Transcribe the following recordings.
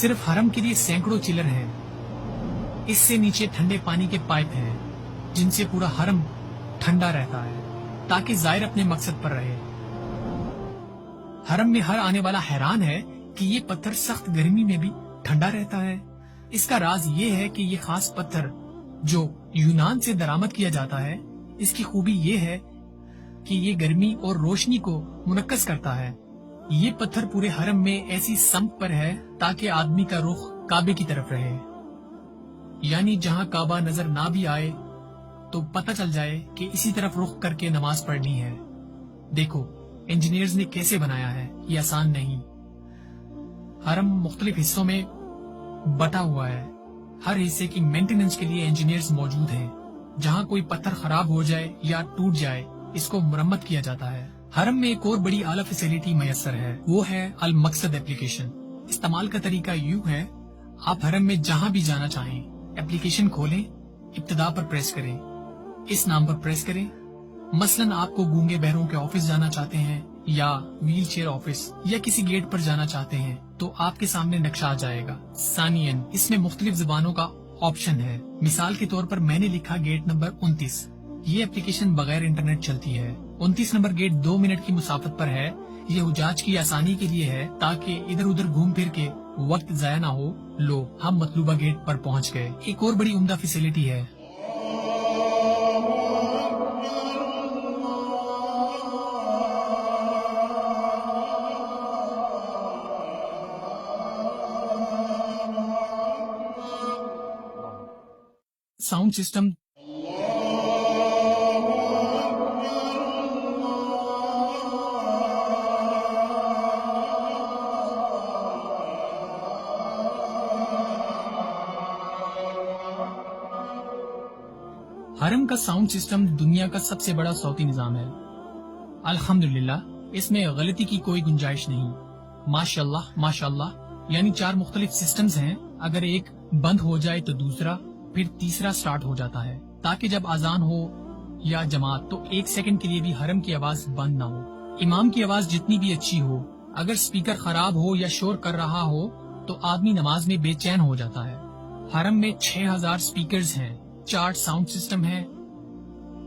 सिर्फ हरम के लिए सैकड़ों चिलर हैं। इससे नीचे ठंडे पानी के पाइप हैं, जिनसे पूरा हरम ठंडा रहता है ताकि जाहिर अपने मकसद पर रहे। हरम में हर आने वाला हैरान है कि ये पत्थर सख्त गर्मी में भी ठंडा रहता है। इसका राज ये है कि ये खास पत्थर जो यूनान से दरामद किया जाता है, इसकी खूबी ये है कि ये गर्मी और रोशनी को मुनक्कस करता है। ये पत्थर पूरे हरम में ऐसी समत पर है ताकि आदमी का रुख काबे की तरफ रहे, यानी जहाँ काबा नजर ना भी आए तो पता चल जाए कि इसी तरफ रुख करके नमाज पढ़नी है। देखो इंजीनियर्स ने कैसे बनाया है, ये आसान नहीं। हरम मुख्तलिफ हिस्सों में बटा हुआ है। हर हिस्से की मेंटेनेंस के लिए इंजीनियर्स मौजूद हैं। जहाँ कोई पत्थर खराब हो जाए या टूट जाए, इसको मुरम्मत किया जाता है। हरम में एक और बड़ी आला फैसिलिटी मैसर है, वो है अल मकसद एप्लीकेशन। इस्तेमाल का तरीका यूं है, आप हरम में जहाँ भी जाना चाहें एप्लीकेशन खोलें, इब्तिदा पर प्रेस करें, इस नाम पर प्रेस करें। मसलन आपको गूंगे बहरों के ऑफिस जाना चाहते हैं या व्हील चेयर ऑफिस या किसी गेट पर जाना चाहते हैं तो आपके सामने नक्शा आ जाएगा। सानियन इसमें मुख्तलिफ जुबानों का ऑप्शन है। मिसाल के तौर पर मैंने लिखा गेट नंबर 29। ये एप्लीकेशन बगैर इंटरनेट चलती है। 29 नंबर गेट 2 मिनट की मुसाफत पर है। ये हुजाज की आसानी के लिए है ताकि इधर उधर घूम फिर के वक्त जाया ना हो। लो हम मतलूबा गेट पर पहुंच गए। एक और बड़ी उम्दा फैसिलिटी है, साउंड सिस्टम। हरम का साउंड सिस्टम दुनिया का सबसे बड़ा सौती निजाम है। अल्हम्दुलिल्लाह इसमें गलती की कोई गुंजाइश नहीं। माशाअल्लाह माशाअल्लाह, यानी 4 मुख्तलिफ सिस्टम्स हैं। अगर एक बंद हो जाए तो दूसरा, फिर तीसरा स्टार्ट हो जाता है ताकि जब अजान हो या जमात तो 1 सेकंड के लिए भी हरम की आवाज बंद ना हो। इमाम की आवाज जितनी भी अच्छी हो, अगर स्पीकर खराब हो या शोर कर रहा हो तो आदमी नमाज में बेचैन हो जाता है। हरम में 6000 स्पीकर्स हैं, 4 साउंड सिस्टम है,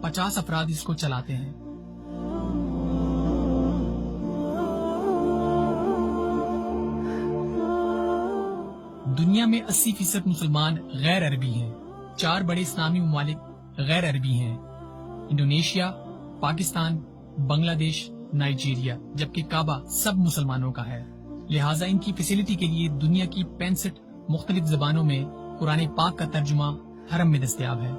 50 अफराद इसको चलाते हैं। दुनिया में 80% मुसलमान गैर अरबी हैं। 4 बड़े इस्लामी ममालिक गैर अरबी हैं, इंडोनेशिया, पाकिस्तान, बांग्लादेश, नाइजीरिया, जबकि काबा सब मुसलमानों का है। लिहाजा इनकी फैसिलिटी के लिए दुनिया की 65 मुख्तलिफ जबानों में कुरान पाक का तर्जुमा हरम में दस्तयाब है।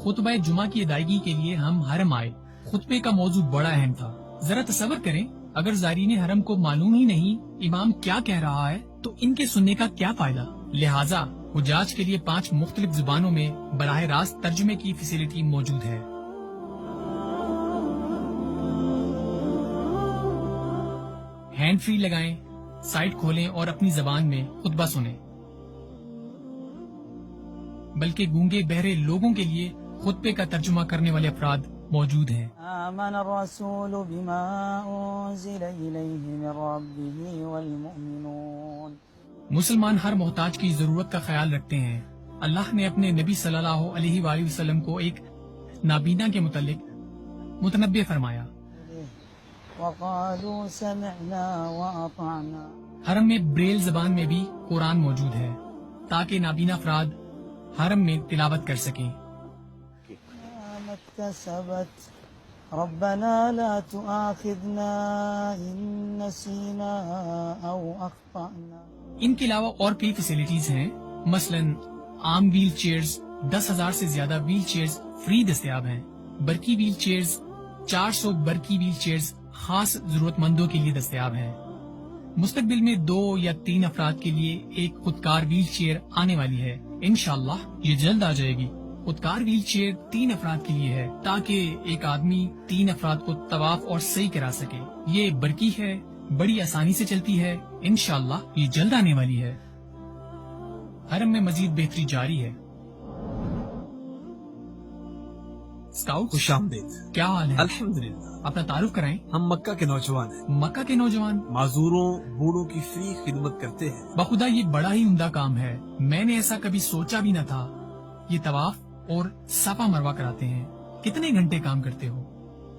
खुतबा जुमा की अदायगी के लिए हम हरम आए। खुतबे का मौजू बड़ा अहम था। जरा तसव्वुर करें, अगर ज़ायरीन हरम को मालूम ही नहीं इमाम क्या कह रहा है तो इनके सुनने का क्या फायदा। लिहाजा हुजाज के लिए 5 मुख्तलिफ जुबानों में बराह रास्त तर्जुमे की फैसिलिटी मौजूद है। हैंड फ्री लगाएं, साइट खोलें और अपनी जबान में खुतबा सुनें। बल्कि गूंगे बहरे लोगों के लिए खुतबे का तर्जुमा करने वाले अफराद मौजूद हैं। आमन अर्रसूल बिमा उन्ज़िला इलैहि मिन रब्बिही वल मुमिनून। मुसलमान हर मोहताज की जरूरत का ख्याल रखते हैं। अल्लाह ने अपने नबी सल्लल्लाहु अलैहि वसल्लम को एक नाबीना के मुतल्लिक मुतनब्बे फरमाया। वक़ालू समिअना व अताअना। हरम में ब्रेल जबान में भी कुरान मौजूद है ताकि नाबीना अफराद हरम में तिलावत कर सकें। रब्बना ला तुआखिज़ना इन नसीना औ अख्ताना। इनके अलावा और कई फैसिलिटीज हैं, मसलन आम व्हील चेयर्स 10,000 से ज्यादा व्हील चेयर्स फ्री दस्तयाब हैं। बरकी व्हील चेयर्स 400 बरकी व्हील चेयर्स खास जरूरतमंदों के लिए दस्तयाब हैं। मुस्तकबिल में 2 या 3 अफराद के लिए एक खुदकार व्हील चेयर आने वाली है। इंशाअल्लाह ये जल्द आ जाएगी। खुदकार व्हील चेयर 3 अफराद के लिए है ताकि एक आदमी 3 अफराद को तवाफ और सही करा सके। ये बरकी है, बड़ी आसानी से चलती है। इंशाअल्लाह ये जल्द आने वाली है। हरम में मजीद बेहतरी जारी है। स्काउट, खुश आमदीद। क्या हाल है? अल्हम्दुलिल्लाह। अपना तारुफ कराएं। हम मक्का के नौजवान हैं। मक्का के नौजवान, माजूरों बूढ़ों की फ्री खिदमत करते हैं। बखुदा ये बड़ा ही उम्दा काम है। मैंने ऐसा कभी सोचा भी न था। ये तवाफ और सफा मरवा कराते हैं। कितने घंटे काम करते हो?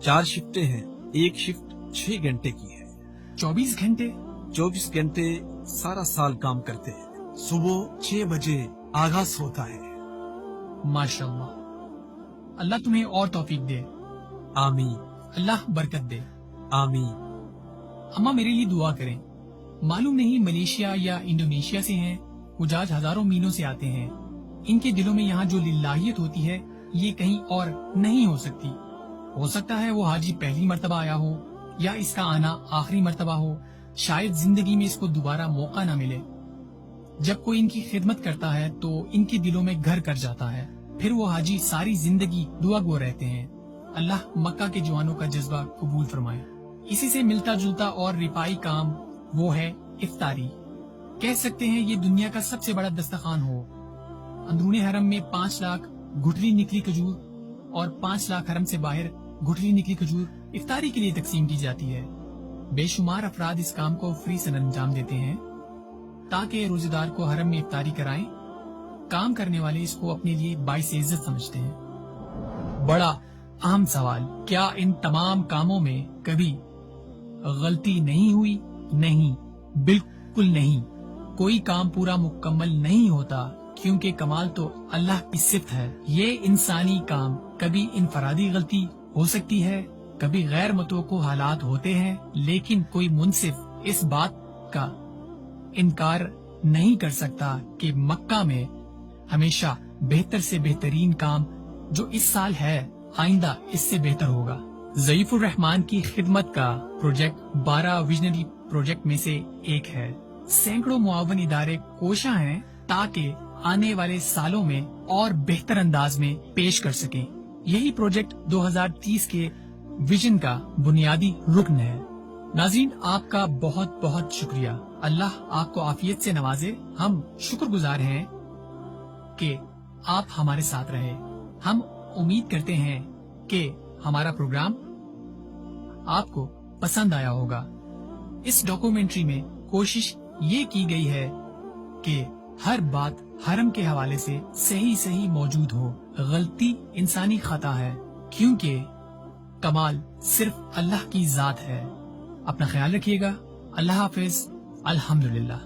4 शिफ्टें हैं, एक शिफ्ट 6 घंटे की है। 24 घंटे? 24 घंटे सारा साल काम करते हैं। सुबह 6 बजे आगाज होता है। माशाअल्लाह, अल्लाह तुम्हें और तौफीक दे। आमीन अल्लाह बरकत दे। आमीन। अम्मा मेरे लिए दुआ करें। मालूम नहीं मलेशिया या इंडोनेशिया से हैं, हुजाज हजारों मीलों से आते हैं। इनके दिलों में यहाँ जो लिल्लाहियत होती है ये कहीं और नहीं हो सकती। हो सकता है वो हाजी पहली मर्तबा आया हो या इसका आना आखिरी मर्तबा हो। शायद जिंदगी में इसको दोबारा मौका न मिले। जब कोई इनकी खिदमत करता है तो इनके दिलों में घर कर जाता है। फिर वो हाजी सारी जिंदगी दुआ गो रहते हैं। अल्लाह मक्का के जवानों का जज्बा कबूल फरमाए। इसी से मिलता जुलता और रिपाई काम वो है इफ्तारी। कह सकते हैं ये दुनिया का सबसे बड़ा दस्तरखान हो। अंदरूनी हरम में 5 लाख गुठली निकली खजूर और 5 लाख हरम से बाहर गुठली निकली खजूर इफ्तारी के लिए तकसीम की जाती है। बेशुमार अफराद इस काम को फ्री से अंजाम देते हैं ताकि रोजेदार को हरम में इफ्तारी कराएं। काम करने वाले इसको अपने लिए बाइस इज्जत समझते हैं। बड़ा अहम सवाल, क्या इन तमाम कामों में कभी गलती नहीं हुई? नहीं, बिल्कुल नहीं। कोई काम पूरा मुकम्मल नहीं होता क्योंकि कमाल तो अल्लाह की सिफ्त है। ये इंसानी काम कभी इनफरादी गलती हो सकती है, कभी गैर मुतवक्को हालात होते हैं, लेकिन कोई मुनसिफ इस बात का इनकार नहीं कर सकता कि मक्का में हमेशा बेहतर से बेहतरीन काम जो इस साल है आइंदा इससे बेहतर होगा। ज़ईफुर रहमान की खिदमत का प्रोजेक्ट 12 विजनरी प्रोजेक्ट में से एक है। सैकड़ों मुआवन इदारे कोशा हैं ताकि आने वाले सालों में और बेहतर अंदाज में पेश कर सकें। यही प्रोजेक्ट 2030 के विजन का बुनियादी रुकन है। नाज़रीन, आपका बहुत बहुत शुक्रिया। अल्लाह आपको आफियत से नवाजे। हम शुक्रगुजार हैं कि आप हमारे साथ रहे। हम उम्मीद करते हैं कि हमारा प्रोग्राम आपको पसंद आया होगा। इस डॉक्यूमेंट्री में कोशिश ये की गई है कि हर बात हरम के हवाले से सही सही मौजूद हो। गलती इंसानी खता है क्योंकि कमाल सिर्फ अल्लाह की जात है। अपना ख्याल रखिएगा। अल्लाह हाफिज। अल्हम्दुलिल्लाह।